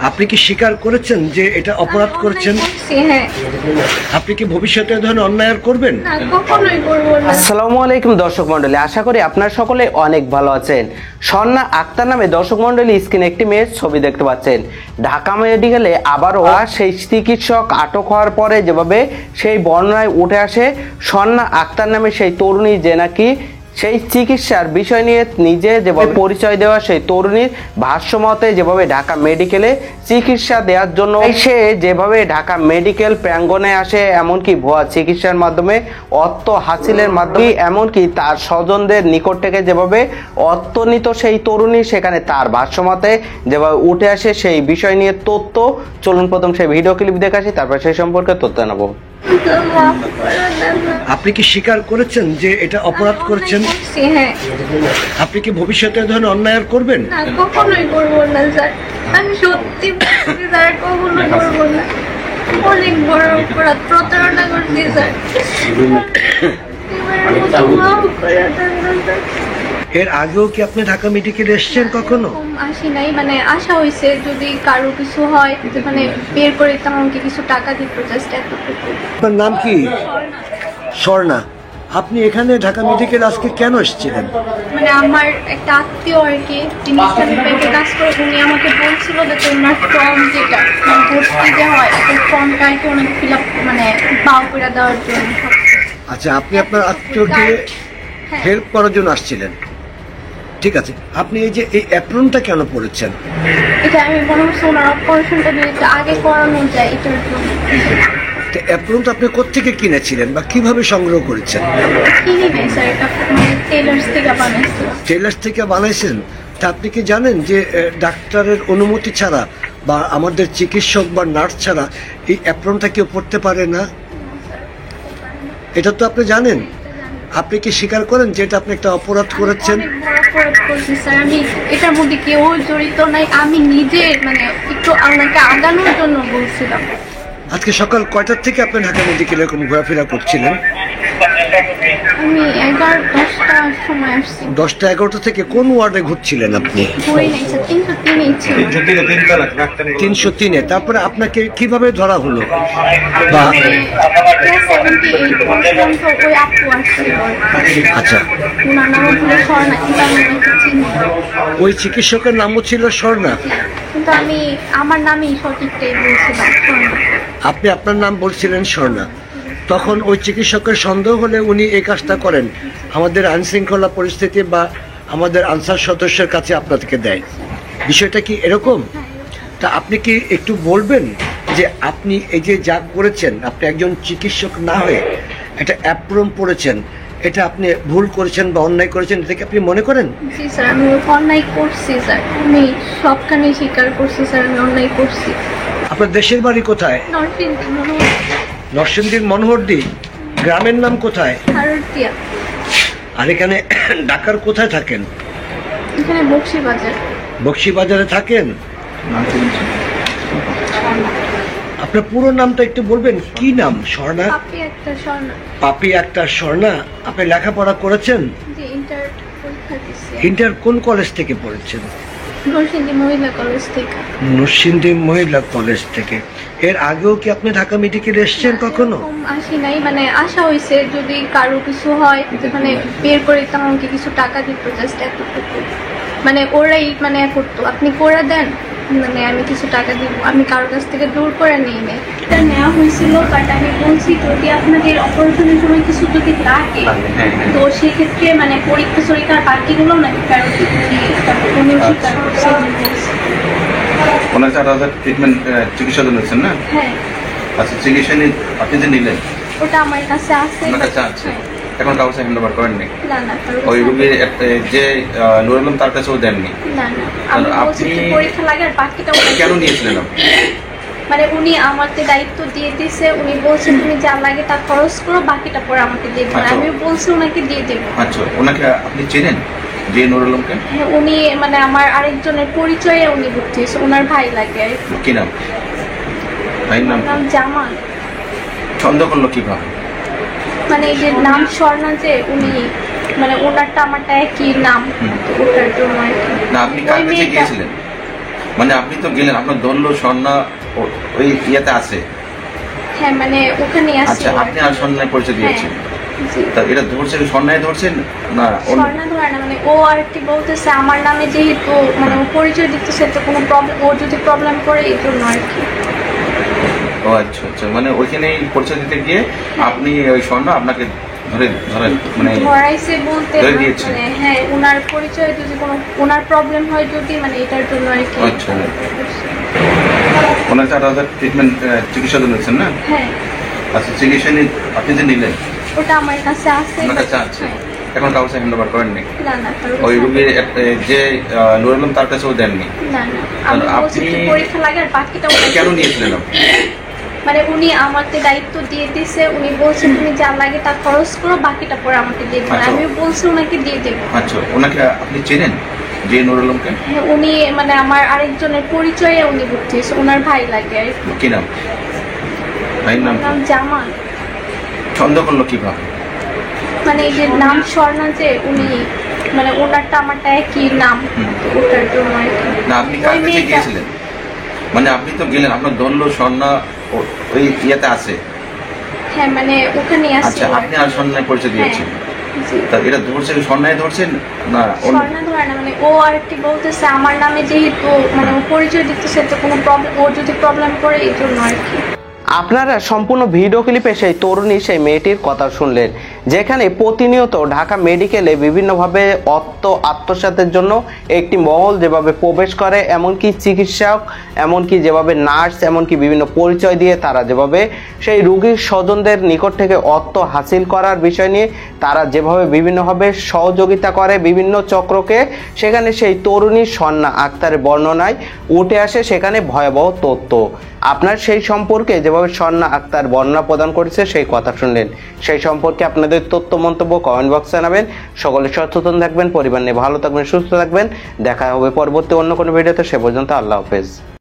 আপনি কি স্বীকার করেছেন যে এটা অপরাধ করেছেন? হ্যাঁ। আপনি কি ভবিষ্যতে এ ধরনের অন্যায় আর করবেন? না, কখনোই করবো না। আসসালামু আলাইকুম দর্শক মন্ডলী, আশা করি আপনারা সকলে অনেক ভালো আছেন। স্বর্ণা আক্তার নামে দর্শক মন্ডলী স্ক্রিনে একটি মেয়ের ছবি দেখতে পাচ্ছেন। ঢাকা মেডিকেলে আবারও সেই চিকিৎসক আটক হওয়ার পরে যেভাবে সেই বর্ণনায় উঠে আসে স্বর্ণা আক্তার নামে সেই তরুণী যে নাকি সেই চিকিৎসার বিষয় নিয়ে নিজে যেভাবে পরিচয় দেওয়া সেই তরুণীর ভাষ্যমতে যেভাবে ঢাকা মেডিকেলে চিকিৎসা দেওয়ার জন্য সে যেভাবে ঢাকা মেডিকেল প্রাঙ্গণে আসে, এমনকি ভুয়া চিকিৎসার মাধ্যমে অর্থ হাসিলের মাধ্যমে এমনকি তার স্বজনদের নিকট থেকে যেভাবে অর্থ নিত সেই তরুণী, সেখানে তার ভাষ্যমতে যেভাবে উঠে আসে সেই বিষয় নিয়ে তথ্য। চলুন প্রথম সেই ভিডিও ক্লিপ দেখে আসি, তারপর সেই সম্পর্কে তথ্য নেব। আপনি কি স্বীকার করেছেন যে এটা অপরাধ করেছেন? হ্যাঁ। আপনি কি ভবিষ্যতে এ ধরনের অন্যায় আর করবেন? না, কখনোই করবো না স্যার। আমি সত্যি বলছি স্যার, কখনো করবো না। অনেক বড় অপরাধ, প্রতারণা করছি স্যার। এবারের মতো মাফ করে দেন না স্যার। এর আগেও কি আপনি ঢাকা মেডিকেলে এসেছেন কখনো? আসি নাই, মানে আশা হয়েছে যদি কারো কিছু হয় যে মানে বের করে দিতাম, আমাকে কিছু টাকা দিত, জাস্ট এতটুকু। আপনার নাম কি? স্বর্ণা। আপনি এখানে ঢাকা মেডিকেল আজকে কেন এসেছিলেন? মানে আমার একটা আত্মীয় আর কি, তিনি ইসলামিক ব্যাংকে কাজ করে, উনি আমাকে বলছিল যে তোমার ফর্ম যেটা ভর্তি যে হয় ওই ফর্মটা আর কি ওনাকে ফিল আপ মানে পাও করে দেওয়ার জন্য। আচ্ছা, আপনি আপনার আত্মীয়কে হেল্প করার জন্য আসছিলেন, ঠিক আছে। আপনি এই যে এই অ্যাপ্রনটা কেন পরেছেন? এটা আমি মনে হচ্ছে ওনার অপারেশনটা যদি একটু আগে করানো যায় এটার জন্য। তো অ্যাপ্রনটা আপনি কোত্থেকে কিনেছিলেন বা কিভাবে সংগ্রহ করেছেন? কিনি নাই স্যার, এটা মানে টেলার্স থেকে বানাইছিল। টেলার্স থেকে বানাইছেন? তা আপনি কি জানেন যে ডাক্তারের অনুমতি ছাড়া বা আমাদের চিকিৎসক বা নার্স ছাড়া এই অ্যাপ্রনটা কেউ পড়তে পারে না? এটা তো আপনি জানেন। আপনি কি স্বীকার করেন যে এটা আপনি একটা অপরাধ করেছেন? অনেক বড় অপরাধ করছি স্যার। আমি এটার মধ্যে কেউ জড়িত নাই, আমি নিজে মানে একটু আপনাকে আগানোর জন্য বলছিলাম। আজকে সকাল কয়টার থেকে আপনি ঢাকা মেডিকেলে এরকম ঘোরাফেরা করছিলেন? আমি 11-10টার সময় আসছি। 10টা-11টা থেকে কোন ওয়ার্ডে ঘুরছিলেন আপনি? ঘুরে নাই স্যার, 303-এই ছিল। 303-এ। তারপরে আপনাকে কিভাবে ধরা হলো? বা ক্লাস 78 পর্যন্ত ওই আপু আসছিল। আচ্ছা, ওনার নাম হলো স্বর্ণা, কিন্তু আমি ওনাকে চিনি না। ওই চিকিৎসকের নামও ছিল স্বর্ণা? কিন্তু আমি আমার নামেই সঠিকটাই বলছিলাম, স্বর্ণা। আপনি আপনার নাম বলছিলেন স্বর্ণা। তখন ওই চিকিৎসকের সন্দেহ হলে উনি এই কাজটা করেন, আমাদের আইনশৃঙ্খলা পরিস্থিতি বা আমাদের আনসার সদস্যের কাছে আপনাদেরকে দেয়। বিষয়টা কি এরকম? তা আপনি কি একটু বলবেন যে আপনি এই যে যা করেছেন, আপনি একজন চিকিৎসক না হয়ে একটা অ্যাপ্রন পড়েছেন, এটা আপনি ভুল করেছেন বা অন্যায় করেছেন, এটাকে আপনি মনে করেন? জি স্যার, আমি অন্যায় করছি স্যার। আমি সবখানে স্বীকার করছি স্যার, আমি অন্যায় করছি। আপনার দেশের বাড়ি কোথায়? নরসিংদী মনোহর। নরসিংদীর মনোহরদী। গ্রামের নাম কোথায়? হারুটিয়া। আর এখানে ঢাকার কোথায় থাকেন? এখানে বক্সিবাজার। বক্সিবাজারে থাকেন? আপনার পুরো নামটা একটু বলবেন, কি নাম? স্বর্ণা? পাপি আক্তার স্বর্ণা। পাপি আক্তার স্বর্ণা। আপনি লেখাপড়া করেছেন? জি, ইন্টার পরীক্ষা দিচ্ছি। ইন্টার কোন কলেজ থেকে পড়েছেন? নরসিংদী মহিলা কলেজ থেকে। নরসিংদী মহিলা কলেজ থেকে। এর আগেও কি আপনি ঢাকা মেডিকেলে এসেছেন কখনো? আসি নাই, মানে আশা হয়েছে যদি কারো কিছু হয় যে মানে বের করে দিতাম, আমাকে কিছু টাকা দিত, জাস্ট এতটুকু। মানে ওরাই মানে করতো, আপনি করে দেন, মানে আমি কিছু টাকা দিব। আমি কারোর কাছ থেকে দূর করে নিই নাই। এটা নেওয়া হয়েছিল, বাট আমি বলছি যদি আপনাদের অপারেশনের সময় কিছু যদি লাগে তো সেক্ষেত্রে মানে পরীক্ষা সরীক্ষার বাকিগুলো নাকি ফেরত উনিও স্বীকার করছে। ওনার 4,000 ট্রিটমেন্ট চিকিৎসা দিয়েছেন না? হ্যাঁ। আচ্ছা, চিকিৎসা আপনি যে নিলেন ওটা আমার কাছে আছে। আমার কাছে আছে, এখন কাউকে হ্যান্ড ওভার করেননি? না না, ওই রুগীর যে নুরুল আলম তার কাছেও দেননি? না না, আমি বলছি আপনি পরীক্ষা লাগে আর বাকিটা কেন নিয়েছিলেন আপনি? মানে উনি আমাকে দায়িত্ব দিয়ে দিয়েছে, উনি বলছেন তুমি যা লাগে তা খরচ করো, বাকিটা পরে আমাকে দিয়ে দেবেন। আচ্ছা। আমি বলছি ওনাকে দিয়ে দেবো। আচ্ছা, ওনাকে আপনি চেনেন যে নুরুল আলমকে? হ্যাঁ, উনি মানে আমার আরেকজনের পরিচয়ে উনি ভর্তি হয়েছে, ওনার ভাই লাগে আর কি। কি নাম ভাইয়ের নাম? নাম জামাল। সন্দেহ করলো কিভাবে? মানে এই যে নাম স্বর্ণা, যে উনি মানে ওনারটা আমারটা একই নাম, তো ওটার জন্য আর কি। না, আপনি কার কাছে গিয়েছিলেন? মানে আপনি তো গেলেন, আপনার ধরলো স্বর্ণা ওই ইয়েতে আছে। হ্যাঁ মানে ওখানে আছে। আচ্ছা, আপনি আর স্বর্ণায় পরিচয় দিয়েছেন। জি। তা এটা ধরছেন স্বর্ণায় ধরছেন না স্বর্ণা ধরে না, মানে ও আর কি বলতেছে আমার নামে যেহেতু মানে ও পরিচয় দিতেছে, তো কোনো প্রবলেম, ও যদি প্রবলেম করে এই জন্য আর কি। ও আচ্ছা আচ্ছা, মানে ওইখানেই পরিচয় দিতে গিয়ে আপনি ওই স্বর্ণ আপনাকে ধরেন মানে ধরাইছে বলতে ধরে দিয়েছে। মানে হ্যাঁ ওনার পরিচয় যদি কোনো ওনার প্রবলেম হয় যদি মানে এটার জন্য আর কি। আচ্ছা। ওনার 4,000 ট্রিটমেন্ট চিকিৎসা দিয়েছেন না? হ্যাঁ আচ্ছা, চিকিৎসা আপনি যে নিলেন ওটা আমার কাছে আছে। আপনার কাছে আছে, হ্যাঁ। এখন কাউকে হ্যান্ড ওভার করেননি? না না কারো ওই কাছে রুগীর যে নুরুল আলম তার কাছেও দেননি? না না আমি আর বলছি আপনি- একটু পরীক্ষা লাগে আর বাকিটা উনি কেন নিয়েছিলেন আপনি? মানে উনি আমাকে দায়িত্ব দিয়ে দিছে, উনি বলছে তুমি যা লাগে তা খরচ করো, বাকিটা পরে আমাকে দিয়ে দেবেন। আচ্ছা। আমিও বলছি ওনাকে দিয়ে দেবো। আচ্ছা, ওনাকে আপনি চেনেন যে নুরুল আলমকে? হ্যাঁ উনি মানে আমার আরেকজনের পরিচয়ে উনি ভর্তি হয়েছে, ওনার ভাই লাগে আর কি। কি নাম? ভাইয়ের নাম ওর কি? নাম জামাল। সন্দেহ করলো কিভাবে? মানে এই যে নাম স্বর্ণা, যে উনি মানে ওনারটা আমারটা একই নাম, ওটার জন্য আর কি। না, আপনি কার ওই কাছে মেয়েটা- গিয়েছিলেন? মানে আপনি তো গেলেন, আপনার ধরলো স্বর্ণা ওই ইয়েতে আছে। হ্যাঁ মানে ওখানে আছে। আচ্ছা, আপনি আর স্বর্ণায় পরিচয় দিয়েছেন। জি। তা এটা ধরছেন স্বর্ণায় ধরছেন না স্বর্ণা ধরে না, মানে ও আর কি বলতেছে আমার নামে যেহেতু মানে ও পরিচয় দিতেছে, তো কোনো প্রবলেম, ও যদি প্রবলেম করে এই জন্য আর কি। আপনারা সম্পূর্ণ ভিডিও ক্লিপে সেই তরুণী সেই মেয়েটির কথা শুনলেন, যেখানে প্রতিনিয়ত ঢাকা মেডিকেলে বিভিন্নভাবে অর্থ আত্মসাতের জন্য একটি মহল যেভাবে প্রবেশ করে, এমনকি চিকিৎসক, এমনকি যেভাবে নার্স, এমনকি বিভিন্ন পরিচয় দিয়ে তারা যেভাবে সেই রোগীর স্বজনদের নিকট থেকে অর্থ হাসিল করার বিষয় নিয়ে তারা যেভাবে বিভিন্নভাবে সহযোগিতা করে বিভিন্ন চক্রকে, সেখানে সেই তরুণী স্বর্ণা আক্তারের বর্ণনায় উঠে আসে সেখানে ভয়াবহ তথ্য। আপনার সেই সম্পর্কে যেভাবে স্বর্ণা আক্তার বর্ণনা প্রদান করেছে সেই কথা শুনলেন, সেই সম্পর্কে আপনাদের তথ্য মন্তব্য কমেন্ট বক্সে জানাবেন। সকলে সচেতন থাকবেন, পরিবার নিয়ে ভালো থাকবেন, সুস্থ থাকবেন। দেখা হবে পরবর্তী অন্য কোনো ভিডিওতে, সে পর্যন্ত আল্লাহ হাফেজ।